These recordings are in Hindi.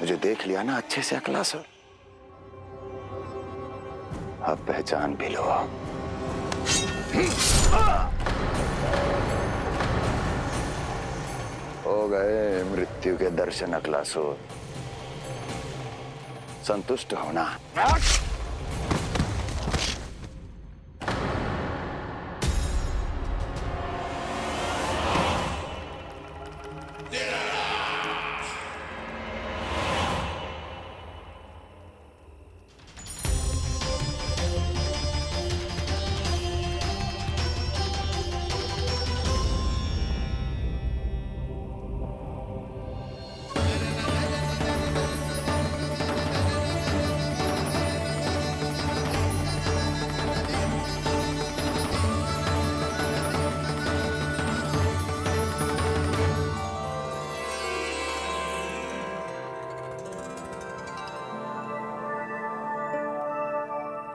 तुझे देख लिया ना अच्छे से अकलासुर, अब पहचान भी लो। हो गए मृत्यु के दर्शन अकलासुर, संतुष्ट होना।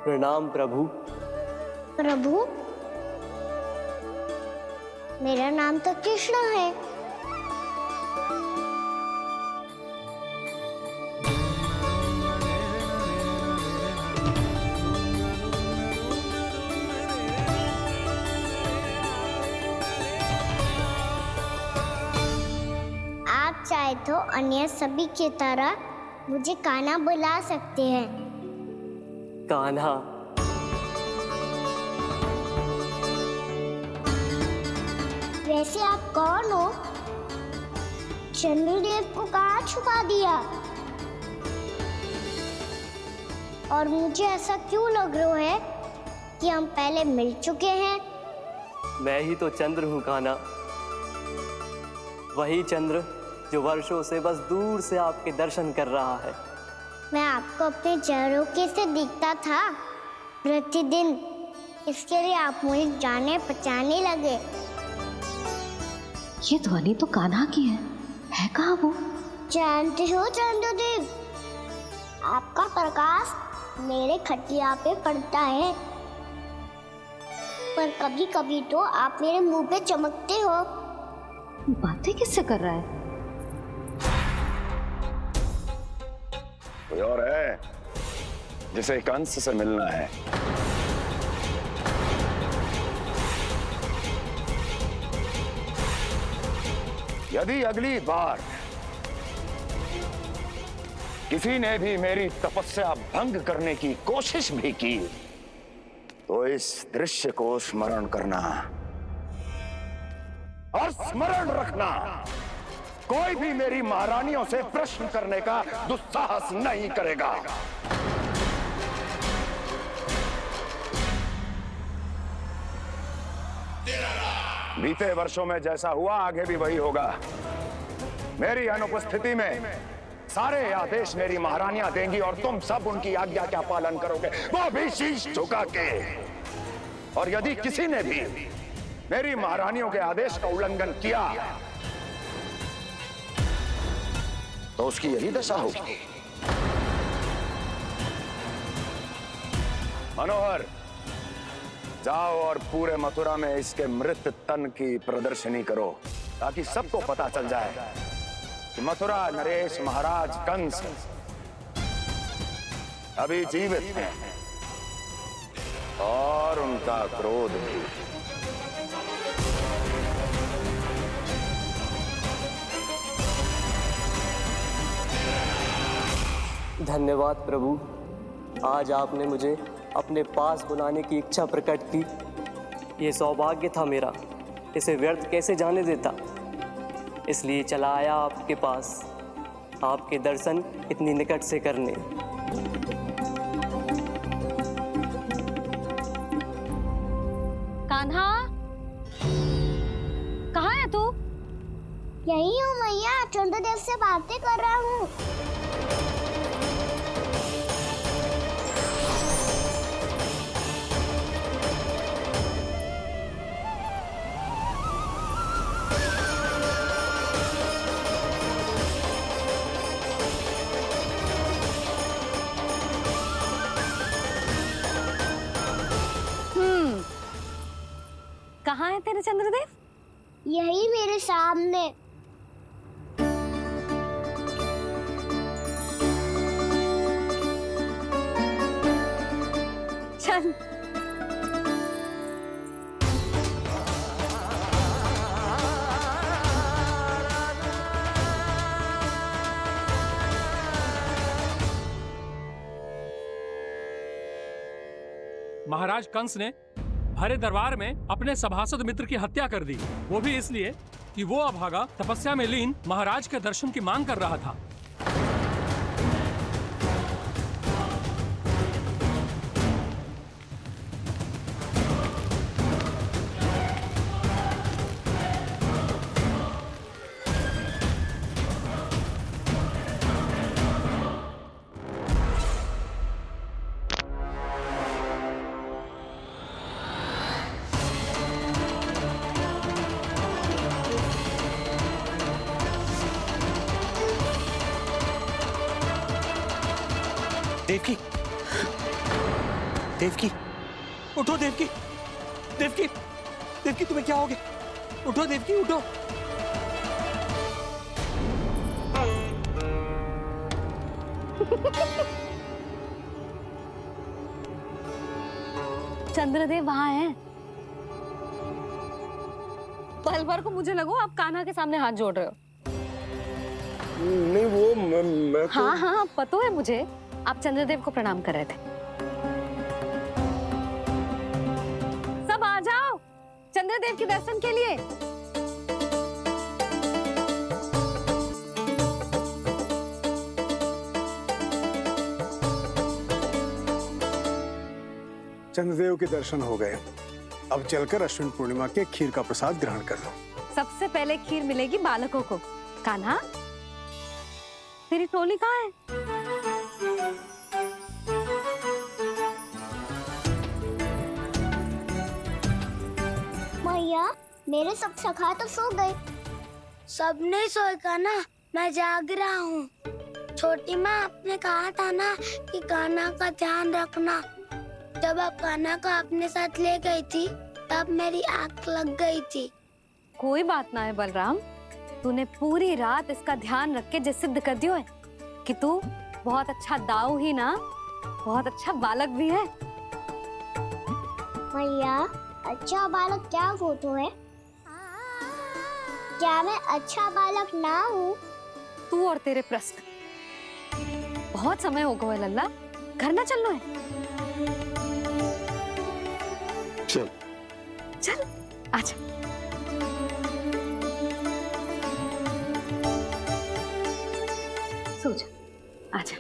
प्रणाम प्रभु। प्रभु, मेरा नाम तो कृष्ण है। आप चाहे तो अन्य सभी की तरह मुझे कान्हा बुला सकते हैं। कान्हा? वैसे आप कौन हो? चंद्रदेव को कहाँ छुपा दिया? और मुझे ऐसा क्यों लग रहा है कि हम पहले मिल चुके हैं? मैं ही तो चंद्र हूँ कान्हा, वही चंद्र जो वर्षों से बस दूर से आपके दर्शन कर रहा है। मैं आपको अपने झरोखे से दिखता था प्रतिदिन, इसके लिए आप मुझे जाने पहचाने लगे। ये ध्वनि तो कान्हा की है कहाँ वो? जानते हो चंद्रदेव, आपका प्रकाश मेरे खटिया पे पड़ता है, पर कभी कभी तो आप मेरे मुंह पे चमकते हो। बातें किससे कर रहा है? कोई और है जिसे कंस से मिलना है? यदि अगली बार किसी ने भी मेरी तपस्या भंग करने की कोशिश भी की तो इस दृश्य को स्मरण करना और स्मरण रखना, कोई भी मेरी महारानियों से प्रश्न करने का दुस्साहस नहीं करेगा। बीते वर्षों में जैसा हुआ आगे भी वही होगा। मेरी अनुपस्थिति में सारे आदेश मेरी महारानियां देंगी और तुम सब उनकी आज्ञा का पालन करोगे, वो भी शीश झुका के। और यदि किसी ने भी मेरी महारानियों के आदेश का उल्लंघन किया तो उसकी यही दशा होगी। मनोहर, जाओ और पूरे मथुरा में इसके मृत तन की प्रदर्शनी करो, ताकि सबको पता चल जाए कि मथुरा नरेश महाराज कंस अभी जीवित हैं और उनका क्रोध भी। धन्यवाद प्रभु, आज आपने मुझे अपने पास बुलाने की इच्छा प्रकट की। ये सौभाग्य था मेरा, इसे व्यर्थ कैसे जाने देता। इसलिए चला आया आपके पास, आपके दर्शन इतनी निकट से करने। कान्हा, कहाँ है तू? यही हूँ मैया, चंद्रदेव से बातें कर रहा हूँ। कहाँ है तेरे चंद्रदेव? यही मेरे सामने। चल। महाराज कंस ने भरे दरबार में अपने सभासद मित्र की हत्या कर दी, वो भी इसलिए कि वो अभागा तपस्या में लीन महाराज के दर्शन की मांग कर रहा था। देवकी, देवकी, उठो देवकी, देवकी, देवकी तुम्हें क्या हो गया? उठो देवकी, उठो। चंद्रदेव वहां हैं। पल भर को मुझे लगो आप कान्हा के सामने हाथ जोड़ रहे हो। नहीं वो मैं तो... हाँ हाँ पता है मुझे, आप चंद्रदेव को प्रणाम कर रहे थे। सब आ जाओ चंद्रदेव के दर्शन के लिए। चंद्रदेव के दर्शन हो गए, अब चलकर अश्विन पूर्णिमा के खीर का प्रसाद ग्रहण कर लो। सबसे पहले खीर मिलेगी बालकों को। कान्हा, तेरी टोली कहाँ है? मैया, मेरे सब सखा तो सो गए। सब नहीं सोएगा ना, मैं जाग रहा हूँ। छोटी माँ आपने कहा था ना कि कान्हा का ध्यान रखना। जब आप कान्हा को अपने साथ ले गई थी तब मेरी आँख लग गई थी। कोई बात ना है बलराम, तूने पूरी रात इसका ध्यान रख के जिस सिद्ध कर दियो है कि तू बहुत अच्छा दाऊ ही ना, बहुत अच्छा बालक भी है। मैया, अच्छा बालक क्या फोटो है? क्या मैं अच्छा बालक ना हूँ? तू और तेरे प्रश्न। बहुत समय हो गया लल्ला, घर ना चलना है। चल चल आजा। सो जा, आजा।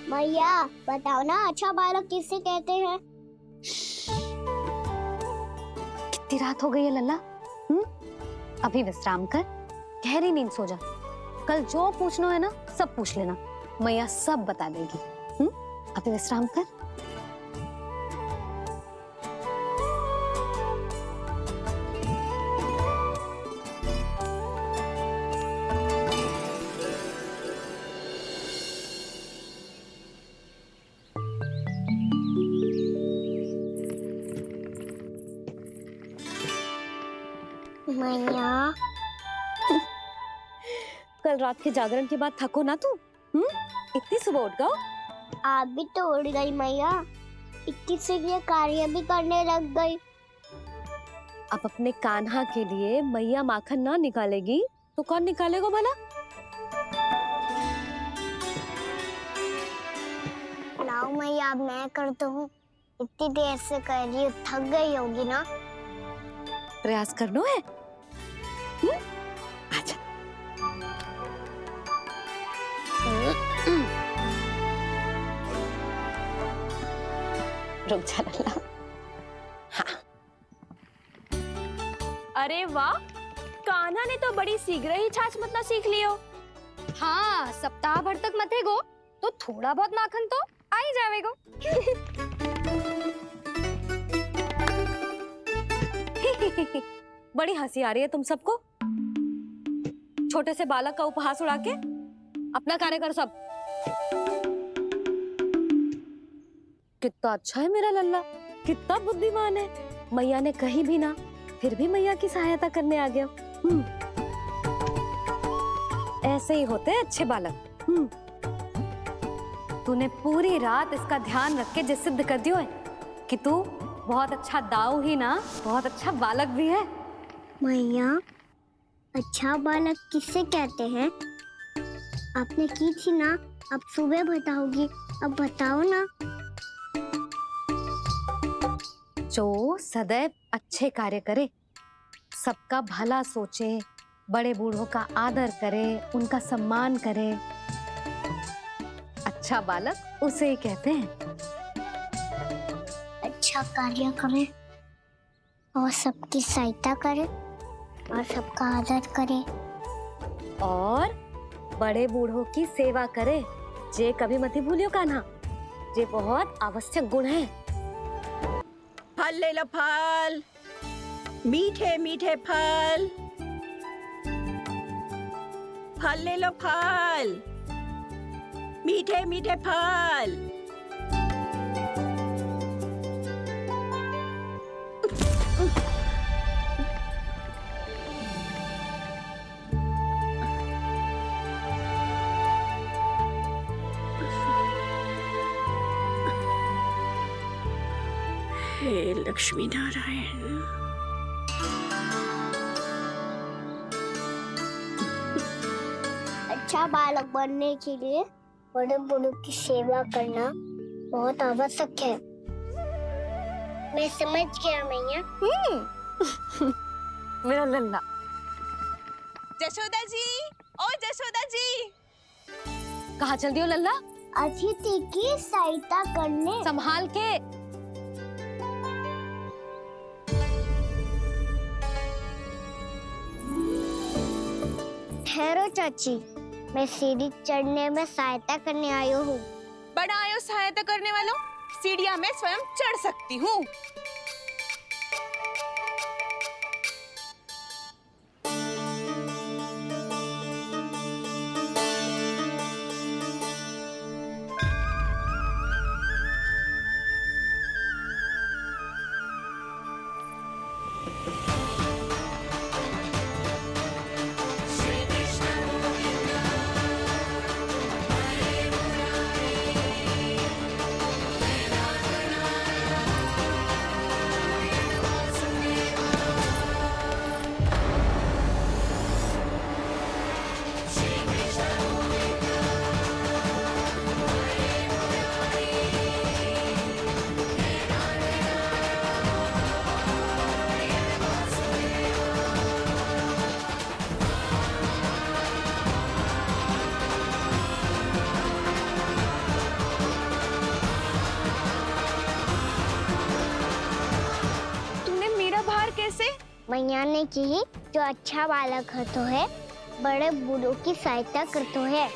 मैया, बताओ ना अच्छा बालक किसे कहते हैं? कितनी रात हो गई है लल्ला? अभी विश्राम कर, गहरी नींद सो जा। कल जो पूछना है ना सब पूछ लेना, मैया सब बता देगी। अभी विश्राम कर। मैया, कल रात के जागरण के बाद थको ना तू? इतनी सुबह उठ गओ? आप भी तो उड़ गई मैया, इतनी से ये कार्य भी करने लग गई। अब अपने कान्हा के लिए मैया माखन ना निकालेगी तो कौन निकालेगा भला? लाओ मैया, अब मैं करता हूँ। इतनी देर से कर रही हूँ, थक गई होगी ना। प्रयास करना है। आजा। रुक जा लल्ला। हाँ। अरे वाह, कान्हा ने तो बड़ी शीघ्र ही छाछ मतना सीख लियो। हाँ, सप्ताह भर तक मते गो तो थोड़ा बहुत माखन तो आ ही जावेगो। बड़ी हंसी आ रही है तुम सबको। छोटे से बालक का उपहास उड़ा के अपना कार्य कर सब। कितना अच्छा है मेरा लल्ला, कितना बुद्धिमान है। मैया ने कही भी ना, फिर भी मैया की सहायता करने आ गया। ऐसे ही होते हैं अच्छे बालक। तूने पूरी रात इसका ध्यान रख के जे सिद्ध कर दियो है कि तू बहुत अच्छा दाऊ ही ना, बहुत अच्छा बालक भी है। मैया, अच्छा बालक किससे कहते हैं? आपने की थी ना, अब सुबह बताओगी, अब बताओ ना। जो सदैव अच्छे कार्य करे, सबका भला सोचे, बड़े बूढ़ों का आदर करे, उनका सम्मान करे, अच्छा बालक उसे ही कहते हैं। अच्छा कार्य करे और सबकी सहायता करे और सबका आदर करे और बड़े बूढ़ों की सेवा करे, जे कभी मत भूलियो कान्हा, जे बहुत आवश्यक गुण है। फल ले लो, फल, मीठे मीठे फल, फल ले लो, फल, मीठे मीठे फल। हे लक्ष्मी नारायण। अच्छा बालक बनने के लिए बड़े बूढ़ों की सेवा करना बहुत आवश्यक है। मैं समझ गया मैया। मेरा लल्ला। जशोदा जी, ओ जशोदा जी, कहाँ चल दियो लल्ला? अतिथि की सहायता करने। संभाल के। ठहरो चाची, मैं सीढ़ी चढ़ने में सहायता करने आई हूँ। बड़ा आयो सहायता करने वालों, सीढ़ियां मैं स्वयं चढ़ सकती हूँ। मैया ने की, जो अच्छा बालक होतो है, बड़े बूढ़ों की सहायता करतो है।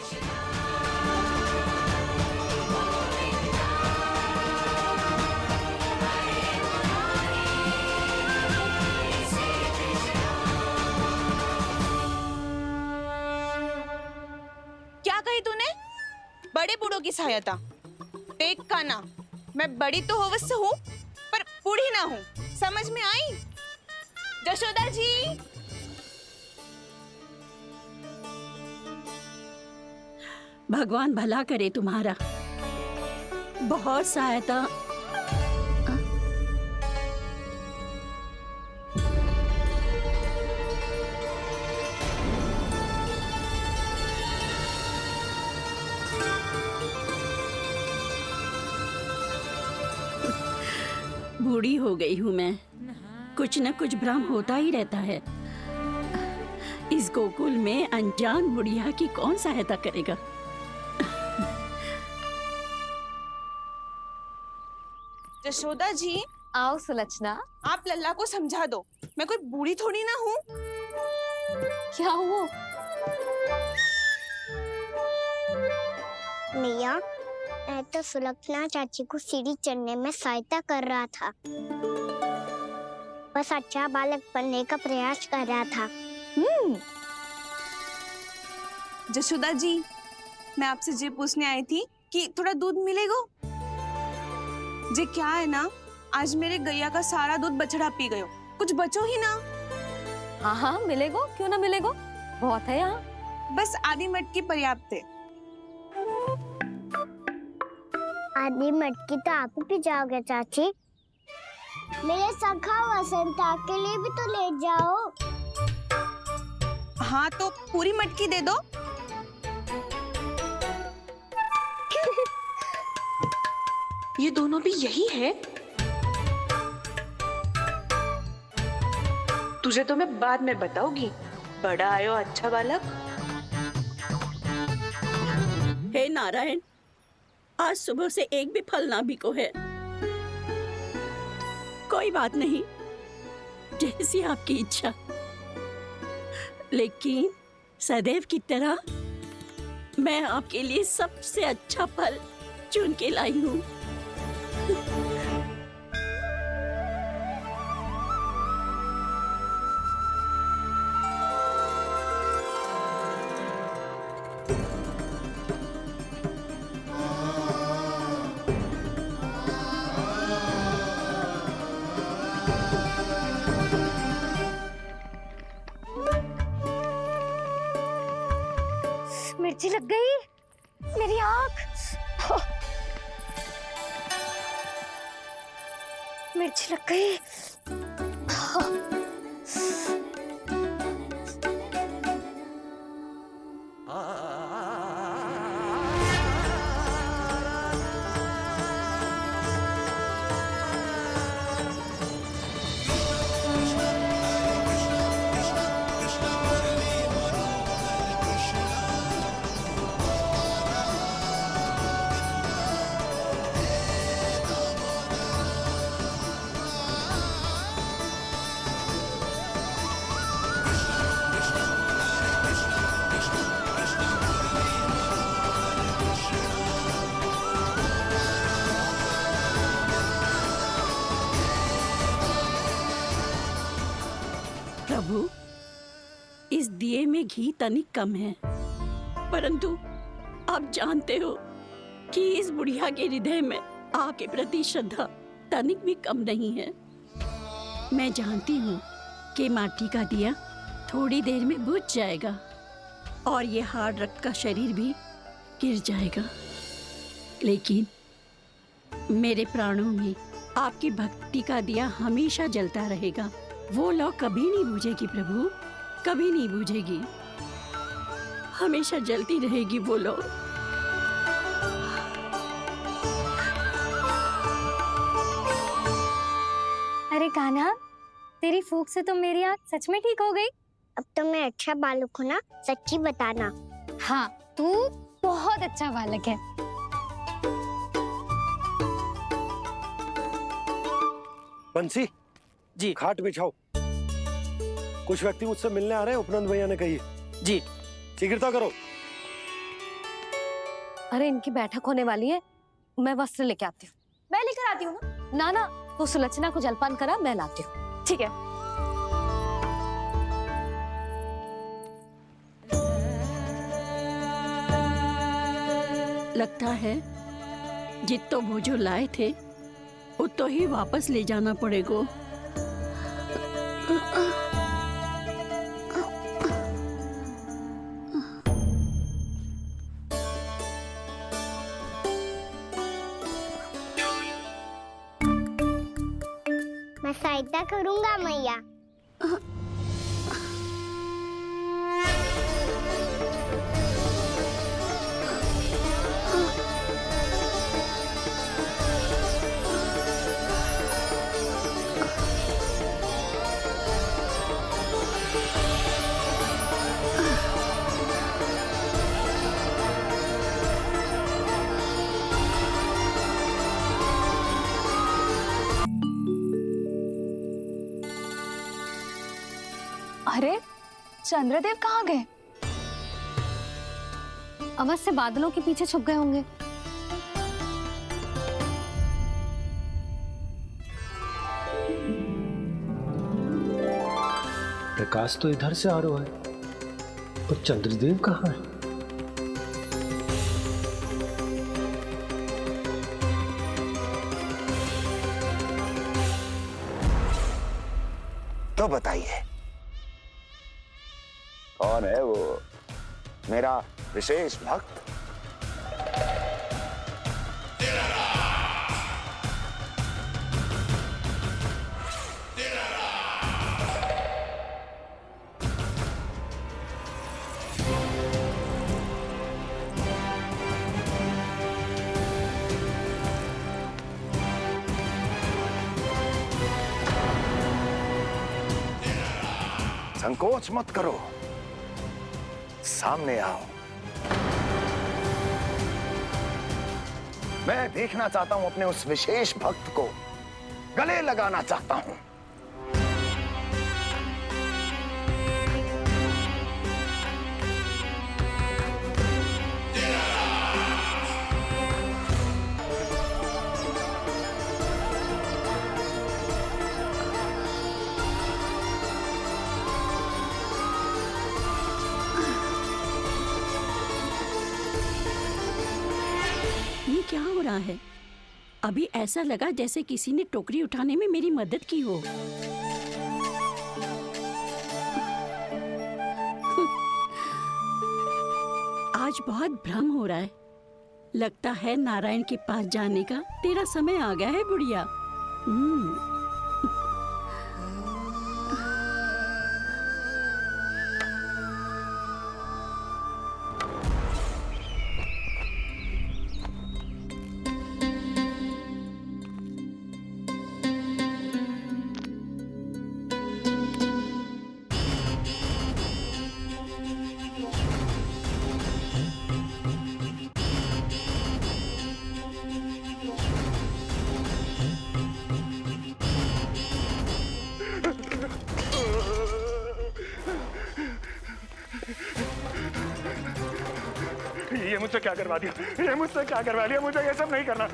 क्या कही तूने? बड़े बूढ़ों की सहायता? देख कान्हा, मैं बड़ी तो अवश्य हूँ, पर बूढ़ी ना हूँ, समझ में आई? जशोदा जी, भगवान भला करे तुम्हारा। बहुत सहायता। बूढ़ी हो गई हूँ मैं, कुछ न कुछ भ्रम होता ही रहता है। इस गोकुल में अनजान बुढ़िया की कौन सहायता करेगा? जशोदा जी, आओ सुलक्षणा। आप लल्ला को समझा दो, मैं कोई बूढ़ी थोड़ी ना हूँ। क्या हुआ? मैया, मैं तो सुलक्षणा चाची को सीढ़ी चढ़ने में सहायता कर रहा था, बस अच्छा बालक बनने का प्रयास कर रहा था। जशोदा जी, मैं आपसे ये पूछने आई थी कि थोड़ा दूध मिलेगा? जे क्या है ना, आज मेरे गैया का सारा दूध बछड़ा पी गयो, कुछ बचो ही ना। हाँ हाँ मिलेगो, क्यों ना मिलेगो, बहुत है यहाँ। बस आधी मटकी पर्याप्त है। आधी मटकी तो आप ही जाओगे चाची। मेरे सखा वसंता के लिए भी तो ले जाओ। हाँ तो पूरी मटकी दे दो। ये दोनों भी यही है। तुझे तो मैं बाद में बताऊंगी। बड़ा आयो अच्छा बालक। हे नारायण, आज सुबह से एक भी फल ना बिको है। कोई बात नहीं, जैसी आपकी इच्छा। लेकिन सदैव की तरह मैं आपके लिए सबसे अच्छा फल चुन के लाई हूँ। मिर्ची लग गई मेरी आँख। मिर्ची लग गई। प्रभु, इस दिए में घी तनिक कम है, परंतु आप जानते हो कि इस बुढ़िया के हृदय में आपके प्रति श्रद्धा तनिक भी कम नहीं है। मैं जानती हूँ कि माटी का दिया थोड़ी देर में बुझ जाएगा और ये हार्ड रक्त का शरीर भी गिर जाएगा, लेकिन मेरे प्राणों में आपकी भक्ति का दिया हमेशा जलता रहेगा। वो लौ कभी नहीं बुझेगी प्रभु, कभी नहीं बुझेगी, हमेशा जलती रहेगी वो लौ। अरे कान्हा, तेरी फूंक से तो मेरी आँख सच में ठीक हो गई। अब तो मैं अच्छा बालक हूँ ना, सच्ची बताना। हाँ, तू बहुत अच्छा बालक है। बंसी जी। खाट बिछाओ। कुछ व्यक्ति मुझसे मिलने आ रहे हैं, उपनंद भैया ने कही। जी। शीघ्रता करो। अरे इनकी बैठक होने वाली है, मैं वस्त्र लेके आती हूँ। मैं लेकर आती हूँ ना। ना तू सुलक्षणा को जलपान करा, मैं लाती हूँ। ठीक है। लगता है जितो वो जो लाए थे उतो ही वापस ले जाना पड़ेगा। मैं सहायता करूंगा मैया। अरे चंद्रदेव कहाँ गए? अवश्य बादलों के पीछे छुप गए होंगे। प्रकाश तो इधर से आ रहा है, पर चंद्रदेव कहाँ है? तो बताइए कौन है वो मेरा विशेष भक्त? संकोच मत करो, सामने आओ। मैं देखना चाहता हूं अपने उस विशेष भक्त को, गले लगाना चाहता हूं। ये क्या हो रहा है? अभी ऐसा लगा जैसे किसी ने टोकरी उठाने में मेरी मदद की हो। आज बहुत भ्रम हो रहा है। लगता है नारायण के पास जाने का तेरा समय आ गया है बुढ़िया। ये मुझसे क्या करवा दिया? ये मुझसे क्या करवा दिया? मुझे ये सब नहीं करना।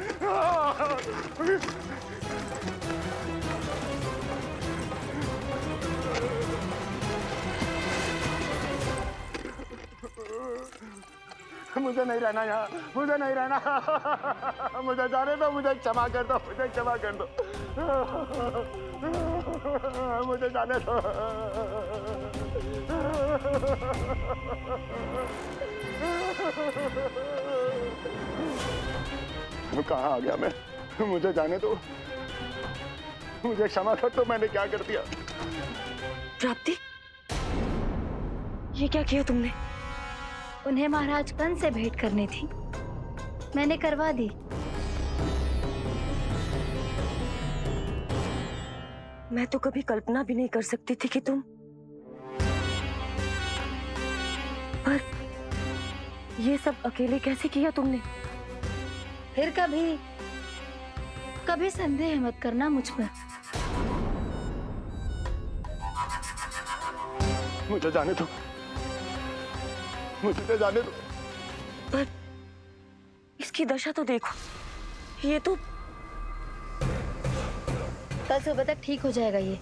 मुझे नहीं रहना यहाँ, मुझे नहीं रहना। मुझे जाने दो, मुझे क्षमा कर दो, मुझे क्षमा कर दो, मुझे जाने दो। कहाँ आ गया मैं? मुझे जाने दो, मुझे क्षमा कर दो। मैंने क्या कर दिया? प्राप्ति, ये क्या किया तुमने? उन्हें महाराज कंस से भेंट करनी थी, मैंने करवा दी। मैं तो कभी कल्पना भी नहीं कर सकती थी कि तुम, पर ये सब अकेले कैसे किया तुमने? फिर कभी संदेह मत करना मुझ पर। मुझे जाने दो, मुझे जाने दो। पर इसकी दशा तो देखो, ये तो कल सुबह तक ठीक हो जाएगा ये।